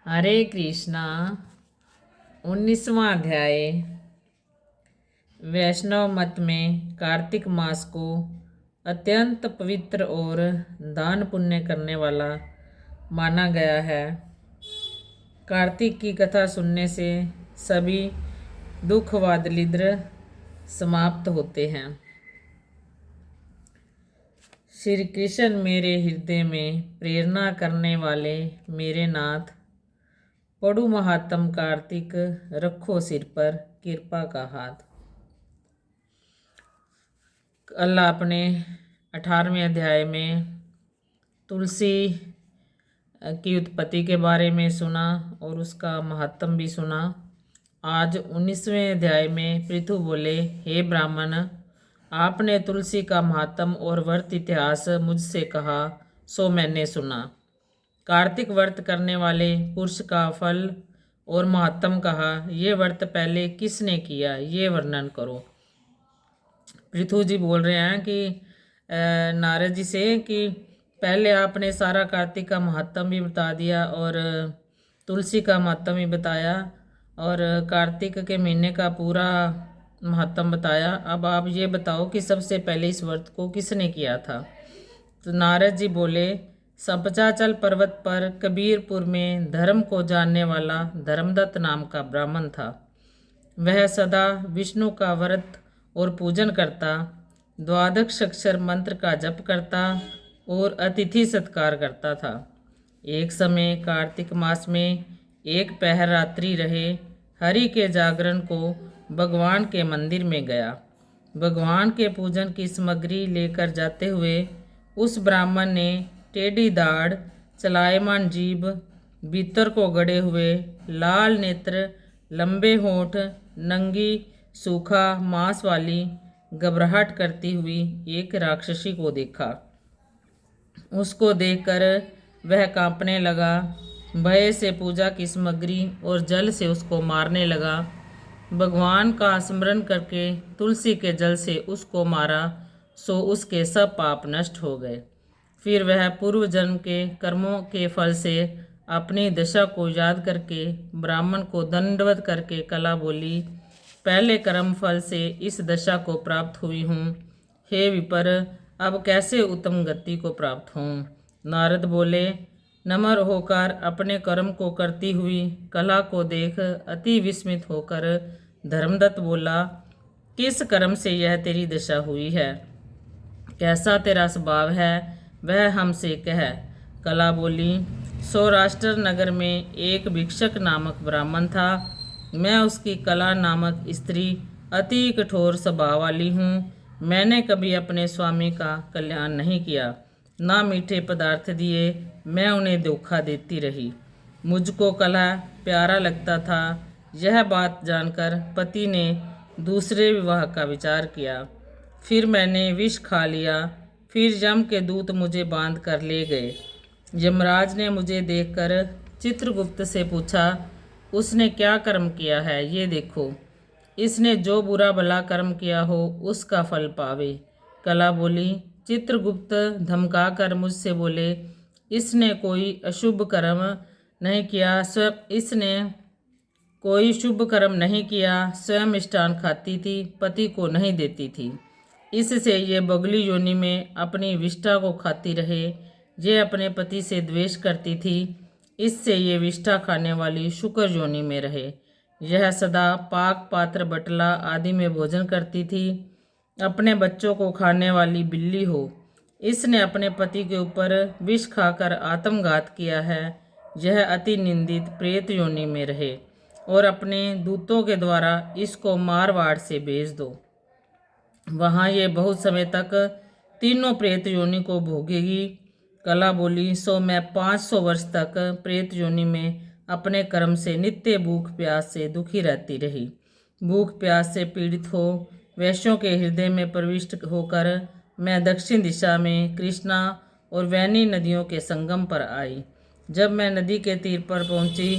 हरे कृष्णा। 19वां अध्याय। वैष्णव मत में कार्तिक मास को अत्यंत पवित्र और दान पुण्य करने वाला माना गया है। कार्तिक की कथा सुनने से सभी दुख व दरिद्र समाप्त होते हैं। श्री कृष्ण मेरे हृदय में प्रेरणा करने वाले मेरे नाथ, पढ़ू महात्म कार्तिक, रखो सिर पर कृपा का हाथ। कल आपने 18वें अध्याय में तुलसी की उत्पत्ति के बारे में सुना और उसका महत्व भी सुना। आज 19वें अध्याय में पृथु बोले, हे ब्राह्मण, आपने तुलसी का महत्व और व्रत इतिहास मुझसे कहा, सो मैंने सुना। कार्तिक व्रत करने वाले पुरुष का फल और महत्व कहा। ये व्रत पहले किसने किया, ये वर्णन करो। पृथु जी बोल रहे हैं कि नारद जी से कि पहले आपने सारा कार्तिक का महत्व भी बता दिया और तुलसी का महत्व भी बताया और कार्तिक के महीने का पूरा महत्व बताया। अब आप ये बताओ कि सबसे पहले इस व्रत को किसने किया था। तो नारद जी बोले, संपचाचल पर्वत पर कबीरपुर में धर्म को जानने वाला धर्मदत्त नाम का ब्राह्मण था। वह सदा विष्णु का व्रत और पूजन करता, द्वादश अक्षर मंत्र का जप करता और अतिथि सत्कार करता था। एक समय कार्तिक मास में एक पहर रात्रि रहे हरि के जागरण को भगवान के मंदिर में गया। भगवान के पूजन की सामग्री लेकर जाते हुए उस ब्राह्मण ने टेढ़ी दाढ़, चलायमान जीभ, भीतर को गड़े हुए लाल नेत्र, लंबे होंठ, नंगी सूखा मांस वाली घबराहट करती हुई एक राक्षसी को देखा। उसको देखकर वह कांपने लगा, भय से पूजा की सामग्री और जल से उसको मारने लगा। भगवान का स्मरण करके तुलसी के जल से उसको मारा, सो उसके सब पाप नष्ट हो गए। फिर वह पूर्व जन्म के कर्मों के फल से अपनी दशा को याद करके ब्राह्मण को दंडवत करके कला बोली, पहले कर्म फल से इस दशा को प्राप्त हुई हूँ। हे विपर, अब कैसे उत्तम गति को प्राप्त हूँ। नारद बोले, नम्र होकर अपने कर्म को करती हुई कला को देख अति विस्मित होकर धर्मदत्त बोला, किस कर्म से यह तेरी दशा हुई है, कैसा तेरा स्वभाव है, वह हमसे कह। कला बोली, सौराष्ट्र नगर में एक भिक्षक नामक ब्राह्मण था। मैं उसकी कला नामक स्त्री अति कठोर स्वभाव वाली हूँ। मैंने कभी अपने स्वामी का कल्याण नहीं किया, ना मीठे पदार्थ दिए, मैं उन्हें धोखा देती रही। मुझको कला प्यारा लगता था। यह बात जानकर पति ने दूसरे विवाह का विचार किया। फिर मैंने विष खा लिया। फिर यम के दूत मुझे बांध कर ले गए। यमराज ने मुझे देखकर चित्रगुप्त से पूछा, उसने क्या कर्म किया है, ये देखो। इसने जो बुरा भला कर्म किया हो उसका फल पावे। कला बोली, चित्रगुप्त धमका कर मुझसे बोले, इसने कोई अशुभ कर्म नहीं किया, स्वयं मिष्टान खाती थी, पति को नहीं देती थी। इससे ये बगली योनि में अपनी विष्ठा को खाती रहे। ये अपने पति से द्वेष करती थी, इससे ये विष्ठा खाने वाली शुक्र योनि में रहे। यह सदा पाक पात्र बटला आदि में भोजन करती थी, अपने बच्चों को खाने वाली बिल्ली हो। इसने अपने पति के ऊपर विष खाकर आत्मघात किया है। यह अति निंदित प्रेत योनि में रहे और अपने दूतों के द्वारा इसको मारवाड़ से भेज दो। वहाँ ये बहुत समय तक तीनों प्रेत योनि को भोगेगी। कला बोली, सो मैं 500 वर्ष तक प्रेत योनि में अपने कर्म से नित्य भूख प्यास से दुखी रहती रही। भूख प्यास से पीड़ित हो वैश्यों के हृदय में प्रविष्ट होकर मैं दक्षिण दिशा में कृष्णा और वैनी नदियों के संगम पर आई। जब मैं नदी के तीर पर पहुंची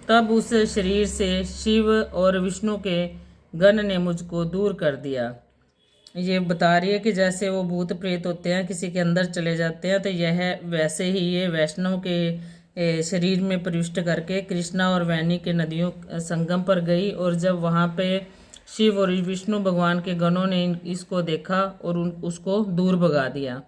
तब उस शरीर से शिव और विष्णु के गण ने मुझको दूर कर दिया। ये बता रही है कि जैसे वो भूत प्रेत होते हैं, किसी के अंदर चले जाते हैं, तो यह वैसे ही ये वैष्णव के शरीर में प्रविष्ट करके कृष्णा और वैनी के नदियों संगम पर गई। और जब वहाँ पे शिव और विष्णु भगवान के गणों ने इसको देखा और उसको दूर भगा दिया।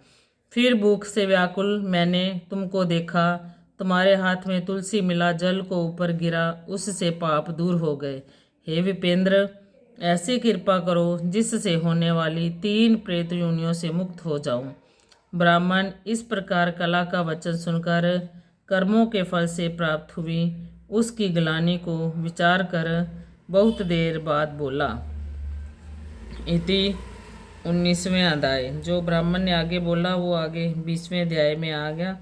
फिर भूख से व्याकुल मैंने तुमको देखा, तुम्हारे हाथ में तुलसी मिला, जल को ऊपर गिरा, उससे पाप दूर हो गए। हे विपेंद्र, ऐसी कृपा करो जिससे होने वाली 3 प्रेत योनियों से मुक्त हो जाऊं। ब्राह्मण इस प्रकार कला का वचन सुनकर कर्मों के फल से प्राप्त हुई उसकी ग्लानि को विचार कर बहुत देर बाद बोला। इति 19वें अध्याय। जो ब्राह्मण ने आगे बोला वो आगे 20वें अध्याय में आ गया।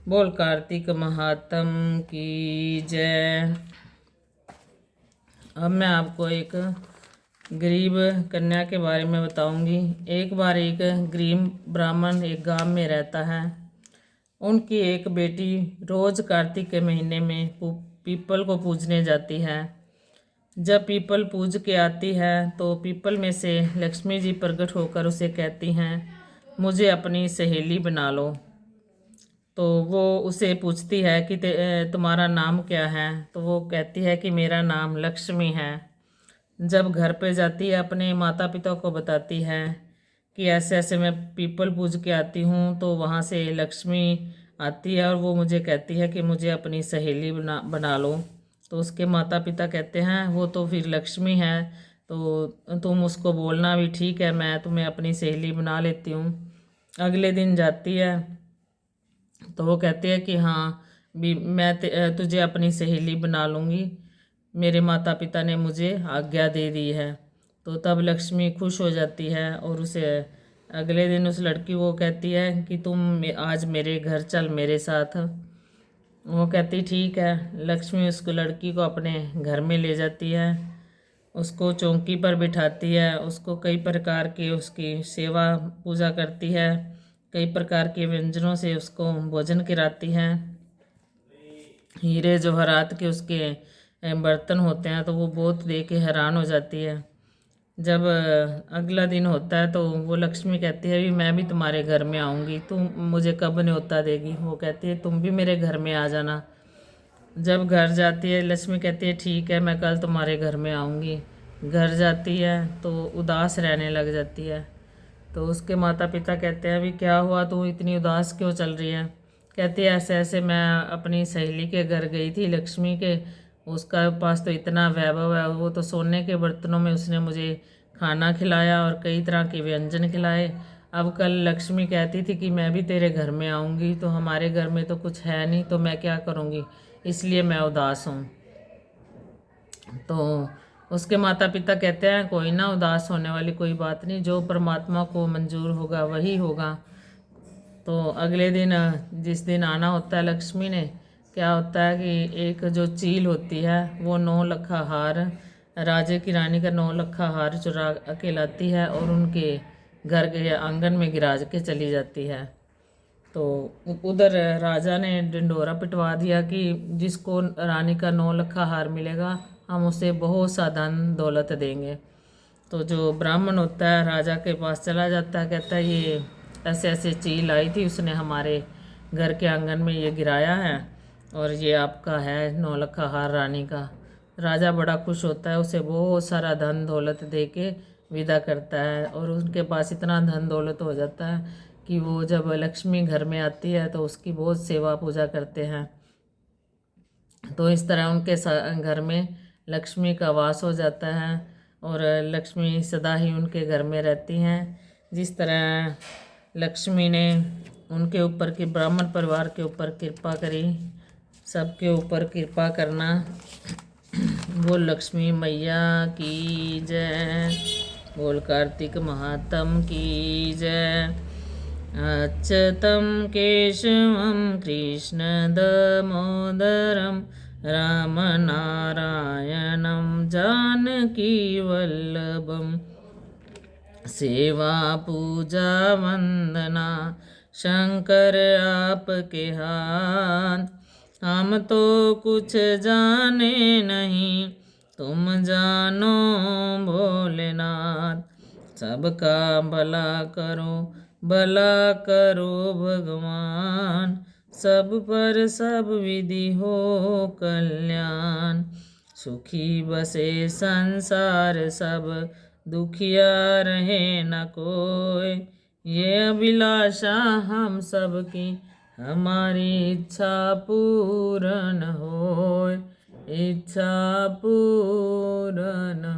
बोल कार्तिक महात्म की जय। अब मैं आपको एक गरीब कन्या के बारे में बताऊंगी। एक बार एक गरीब ब्राह्मण एक गांव में रहता है। उनकी एक बेटी रोज कार्तिक के महीने में पीपल को पूजने जाती है। जब पीपल पूज के आती है तो पीपल में से लक्ष्मी जी प्रकट होकर उसे कहती हैं, मुझे अपनी सहेली बना लो। तो वो उसे पूछती है कि तुम्हारा नाम क्या है। तो वो कहती है कि मेरा नाम लक्ष्मी है। जब घर पे जाती है अपने माता पिता को बताती है कि ऐसे ऐसे मैं पीपल पूज के आती हूँ, तो वहाँ से लक्ष्मी आती है और वो मुझे कहती है कि मुझे अपनी सहेली बना लो। तो उसके माता पिता कहते हैं वो तो फिर लक्ष्मी है, तो तुम उसको बोलना भी ठीक है, मैं तुम्हें अपनी सहेली बना लेती हूँ। अगले दिन जाती है तो वो कहती है कि हाँ भी मैं तुझे अपनी सहेली बना लूँगी, मेरे माता पिता ने मुझे आज्ञा दे दी है। तो तब लक्ष्मी खुश हो जाती है और उसे अगले दिन उस लड़की को कहती है कि तुम आज मेरे घर चल मेरे साथ। वो कहती ठीक है। लक्ष्मी उसको लड़की को अपने घर में ले जाती है, उसको चौकी पर बिठाती है, उसको कई प्रकार की उसकी सेवा पूजा करती है, कई प्रकार के व्यंजनों से उसको भोजन कराती है। हीरे जवाहरात के उसके बर्तन होते हैं तो वो बहुत देख के हैरान हो जाती है। जब अगला दिन होता है तो वो लक्ष्मी कहती है भी मैं भी तुम्हारे घर में आऊँगी, तुम मुझे कब न्योता देगी। वो कहती है तुम भी मेरे घर में आ जाना। जब घर जाती है लक्ष्मी कहती है ठीक है मैं कल तुम्हारे घर में आऊँगी। घर जाती है तो उदास रहने लग जाती है। तो उसके माता पिता कहते हैं भी क्या हुआ, तू इतनी उदास क्यों चल रही है। कहती है ऐसे ऐसे मैं अपनी सहेली के घर गई थी लक्ष्मी के, उसका पास तो इतना वैभव है, वो तो सोने के बर्तनों में उसने मुझे खाना खिलाया और कई तरह के व्यंजन खिलाए। अब कल लक्ष्मी कहती थी कि मैं भी तेरे घर में आऊँगी, तो हमारे घर में तो कुछ है नहीं, तो मैं क्या करूँगी, इसलिए मैं उदास हूँ। तो उसके माता पिता कहते हैं कोई ना, उदास होने वाली कोई बात नहीं, जो परमात्मा को मंजूर होगा वही होगा। तो अगले दिन जिस दिन आना होता है लक्ष्मी ने, क्या होता है कि एक जो चील होती है वो 9 लखा हार, राजे की रानी का 9 लखा हार चुरा के लाती है और उनके घर के आंगन में गिराज के चली जाती है। तो उधर राजा ने ढिंढोरा पिटवा दिया कि जिसको रानी का 9 लखा हार मिलेगा हम उसे बहुत सा धन दौलत देंगे। तो जो ब्राह्मण होता है राजा के पास चला जाता है, कहता है ये ऐसे ऐसे चील आई थी, उसने हमारे घर के आंगन में ये गिराया है और ये आपका है 9 लखा हार रानी का। राजा बड़ा खुश होता है, उसे बहुत सारा धन दौलत दे के विदा करता है और उनके पास इतना धन दौलत हो जाता है कि वो जब लक्ष्मी घर में आती है तो उसकी बहुत सेवा पूजा करते हैं। तो इस तरह उनके घर में लक्ष्मी का वास हो जाता है और लक्ष्मी सदा ही उनके घर में रहती हैं। जिस तरह लक्ष्मी ने उनके ऊपर की ब्राह्मण परिवार के ऊपर कृपा करी, सबके ऊपर कृपा करना। बोल लक्ष्मी मैया की जय। बोल कार्तिक महात्म की जय। अच्युतं केशवं कृष्ण दामोदरं रामनारायणं जानकीवल्लभं सेवा पूजा वंदना शंकर आपके हाथ। हम तो कुछ जाने नहीं तुम जानो भोलेनाथ, सबका भला करो भगवान, सब पर सब विधि हो कल्याण। सुखी बसे संसार सब, दुखिया रहे न कोय। ये अभिलाषा हम सबकी, हमारी इच्छा पूर्ण होय, इच्छा पूर्ण